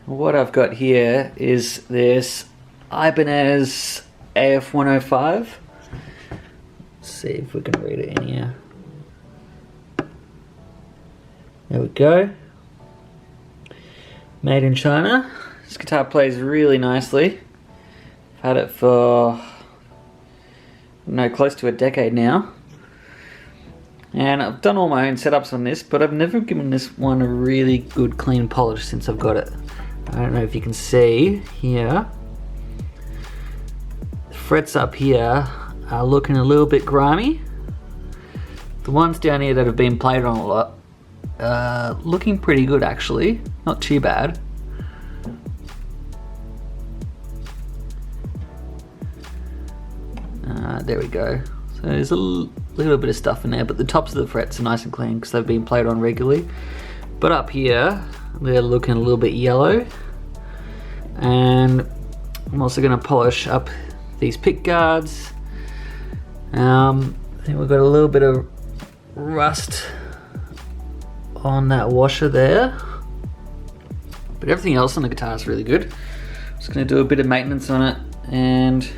What I've got here is this Ibanez AF105. Let's see if we can read it in here. There we go. Made in China. This guitar plays really nicely. I've had it for close to a decade now. And I've done all my own setups on this, but I've never given this one a really good clean polish since I've got it. I don't know if you can see here. The frets up here are looking a little bit grimy. The ones down here that have been played on a lot, looking pretty good actually, not too bad. There we go. So there's a little bit of stuff in there, but the tops of the frets are nice and clean because they've been played on regularly. But up here, they're looking a little bit yellow. And I'm also going to polish up these pick guards. I think we've got a little bit of rust on that washer there. But everything else on the guitar is really good. Just going to do a bit of maintenance on it and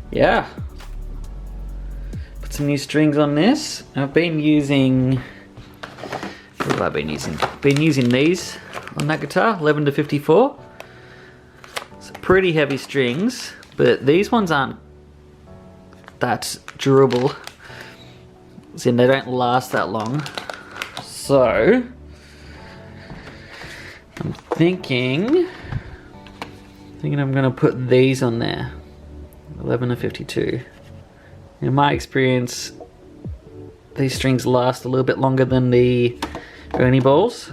yeah. Put some new strings on this. I've been using, what have I been using? Been using these on that guitar, 11 to 54. It's pretty heavy strings, but these ones aren't that durable. As in, they don't last that long. So I'm thinking I'm gonna put these on there, 11 to 52. In my experience, these strings last a little bit longer than the Ernie balls.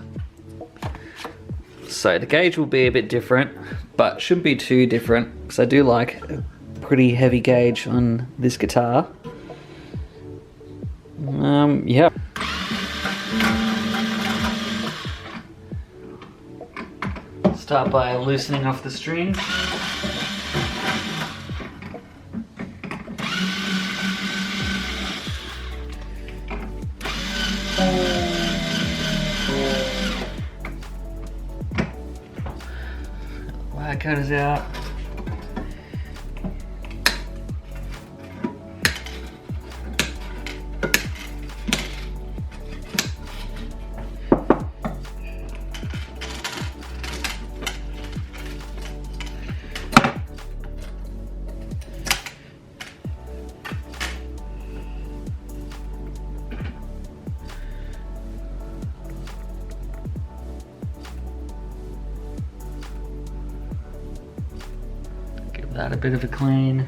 So the gauge will be a bit different, but shouldn't be too different because I do like a pretty heavy gauge on this guitar. Yeah. Start by loosening off the strings. Wire cutters out. That a bit of a clean.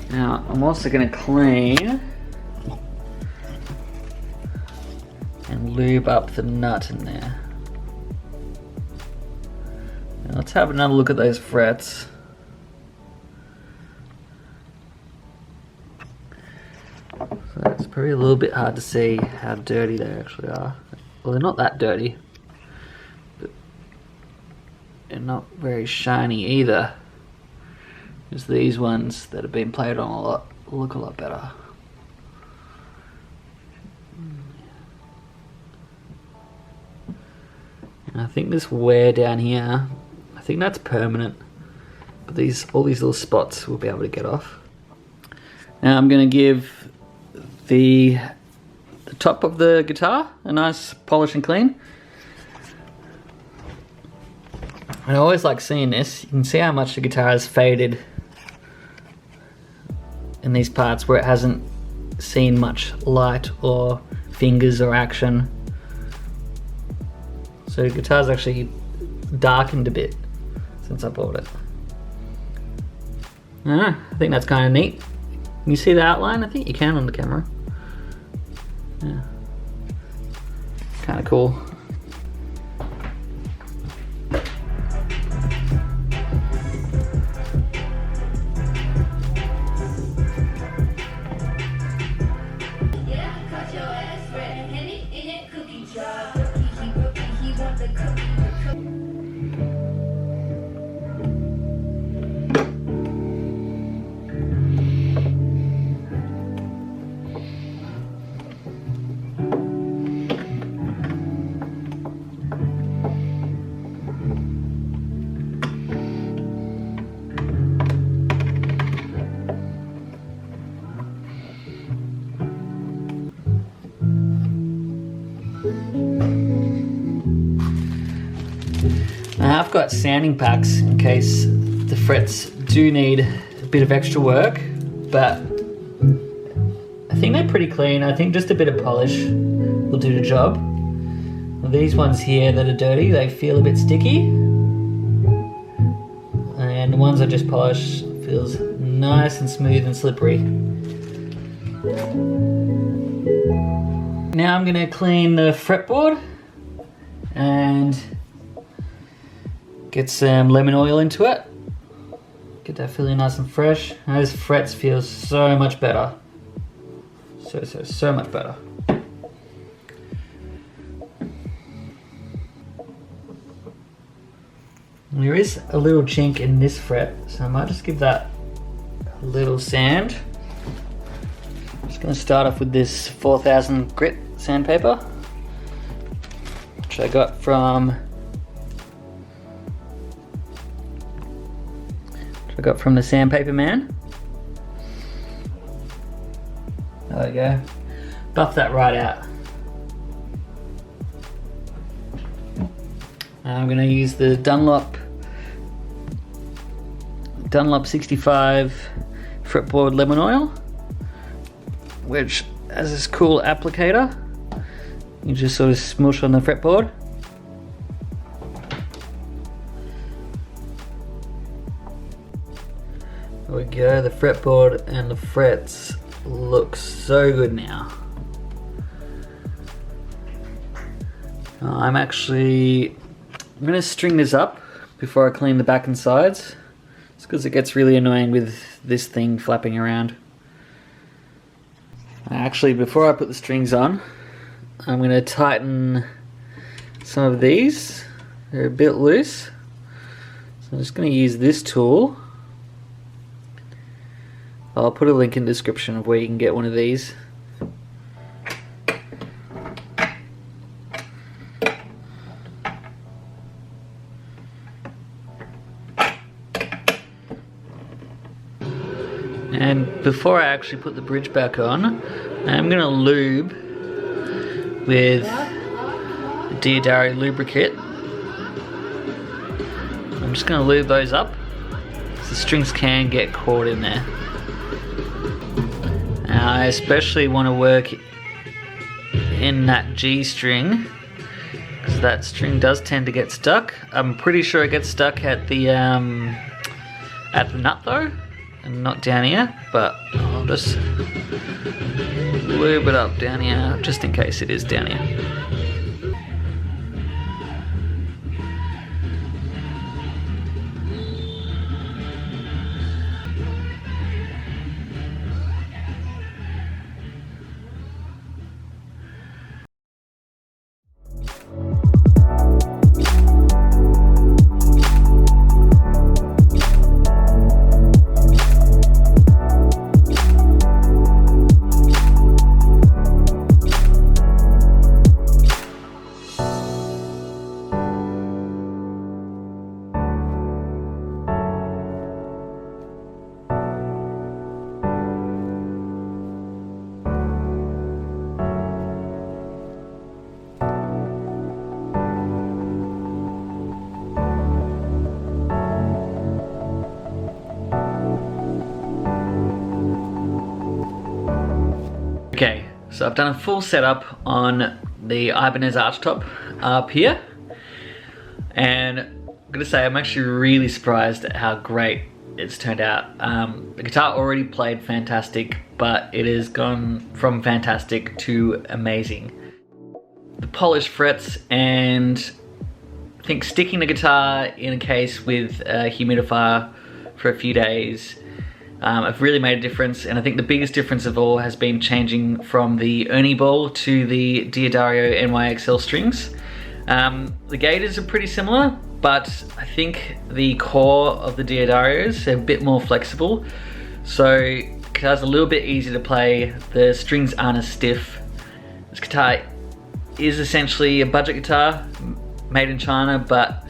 Now I'm also going to clean and lube up the nut in there. Now let's have another look at those frets. So it's probably a little bit hard to see how dirty they actually are. Well, they're not that dirty. They're not very shiny either. Just these ones that have been played on a lot look a lot better. And I think this wear down here, I think that's permanent. But all these little spots we'll be able to get off. Now I'm going to give the top of the guitar a nice polish and clean. I always like seeing this. You can see how much the guitar has faded in these parts where it hasn't seen much light or fingers or action. So the guitar's actually darkened a bit since I bought it. I think that's kind of neat. Can you see the outline? I think you can on the camera. Yeah, kind of cool. Now I've got sanding packs in case the frets do need a bit of extra work, but I think they're pretty clean. I think just a bit of polish will do the job. These ones here that are dirty, they feel a bit sticky. And the ones I just polished feels nice and smooth and slippery. Now I'm gonna clean the fretboard and get some lemon oil into it. Get that feeling nice and fresh. And those frets feel so much better. So much better. There is a little chink in this fret, so I might just give that a little sand. I'm just going to start off with this 4000 grit sandpaper, which I got from the Sandpaper Man. There we go. Buff that right out. Now I'm going to use the Dunlop 65 fretboard lemon oil, which has this cool applicator. You just sort of smoosh on the fretboard. There we go, the fretboard and the frets look so good now. I'm going to string this up before I clean the back and sides. It's because it gets really annoying with this thing flapping around. Actually, before I put the strings on, I'm going to tighten some of these. They're a bit loose. So I'm just going to use this tool. I'll put a link in the description of where you can get one of these. And before I actually put the bridge back on, I'm going to lube with the Diodario lubricant. I'm just going to lube those up, so the strings can get caught in there. Now I especially want to work in that G string, because that string does tend to get stuck. I'm pretty sure it gets stuck at the nut though, and not down here, but I'll just lube it up down here just in case it is down here. Okay, so I've done a full setup on the Ibanez archtop up here, and I'm gonna say I'm actually really surprised at how great it's turned out. The guitar already played fantastic, but it has gone from fantastic to amazing. The polished frets and I think sticking the guitar in a case with a humidifier for a few days have really made a difference, and I think the biggest difference of all has been changing from the Ernie Ball to the Diodario NYXL strings. The gauges are pretty similar, but I think the core of the Diodarios are a bit more flexible, so guitar's a little bit easier to play. The strings aren't as stiff. This guitar is essentially a budget guitar made in China, but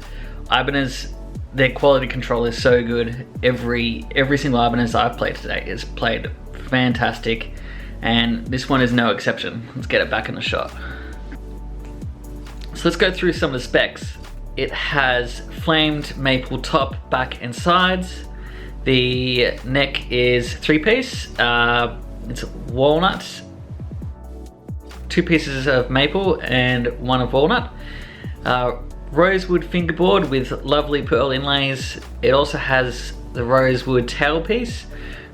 Ibanez, their quality control is so good. Every single Ibanez I've played today is played fantastic, and this one is no exception. Let's get it back in the shot. So let's go through some of the specs. It has flamed maple top, back and sides. The neck is 3-piece. It's walnut, 2 pieces of maple and 1 of walnut. Rosewood fingerboard with lovely pearl inlays. It also has the rosewood tailpiece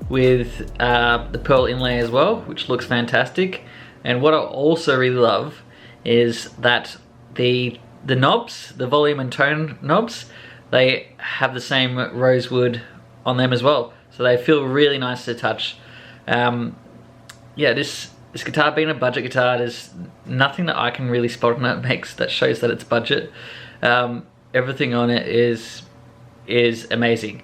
with the pearl inlay as well, which looks fantastic. And what I also really love is that the knobs, the volume and tone knobs, they have the same rosewood on them as well, so they feel really nice to touch. Yeah, this guitar being a budget guitar, there's nothing that I can really spot on it that shows that it's budget. Everything on it is amazing.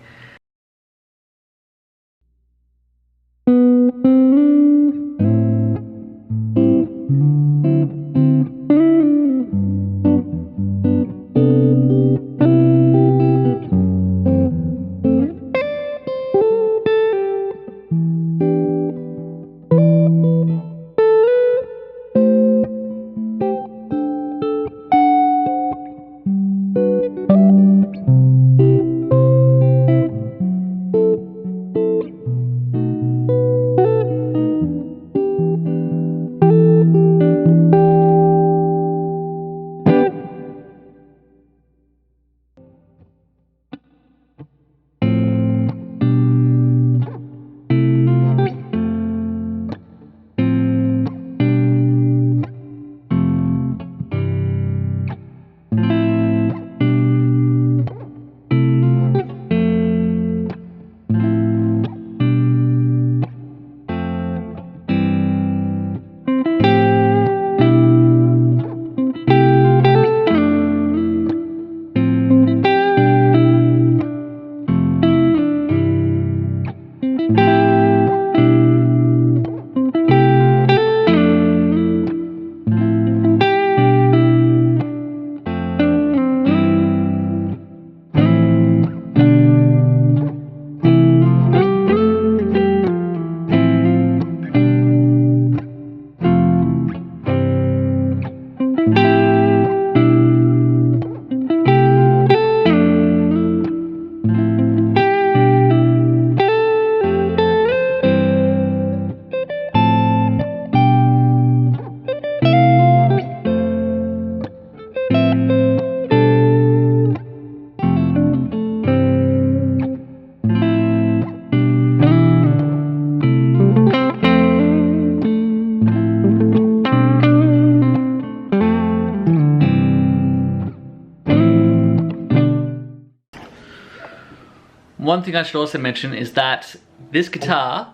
One thing I should also mention is that this guitar,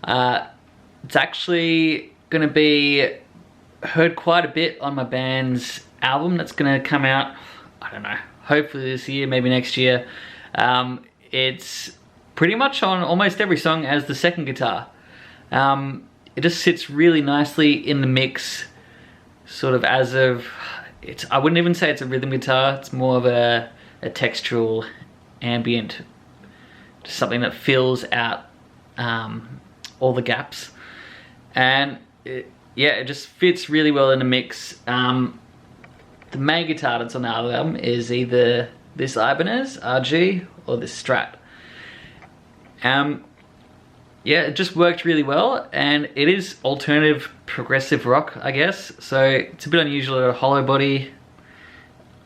it's actually going to be heard quite a bit on my band's album that's going to come out, I don't know, hopefully this year, maybe next year. It's pretty much on almost every song as the second guitar. It just sits really nicely in the mix, sort of as of, I wouldn't even say it's a rhythm guitar, it's more of a textural, ambient, just something that fills out all the gaps. And yeah, it just fits really well in the mix. The main guitar that's on the album is either this Ibanez RG or this Strat. Yeah, it just worked really well, and it is alternative progressive rock, I guess. So it's a bit unusual that a hollow body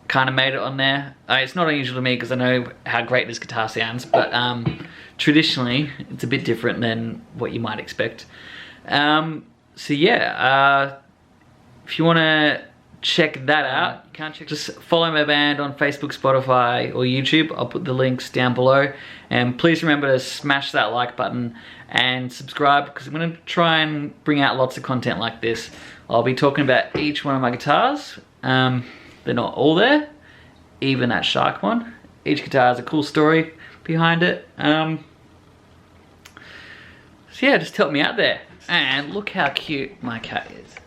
kind of made it on there. It's not unusual to me because I know how great this guitar sounds, but traditionally it's a bit different than what you might expect. So yeah, if you want to check that out, you can't just follow my band on Facebook, Spotify or YouTube. I'll put the links down below, and please remember to smash that like button and subscribe, because I'm going to try and bring out lots of content like this. I'll be talking about each one of my guitars. They're not all there, even that Shark one. Each guitar has a cool story behind it. So yeah, just help me out there. And look how cute my cat is.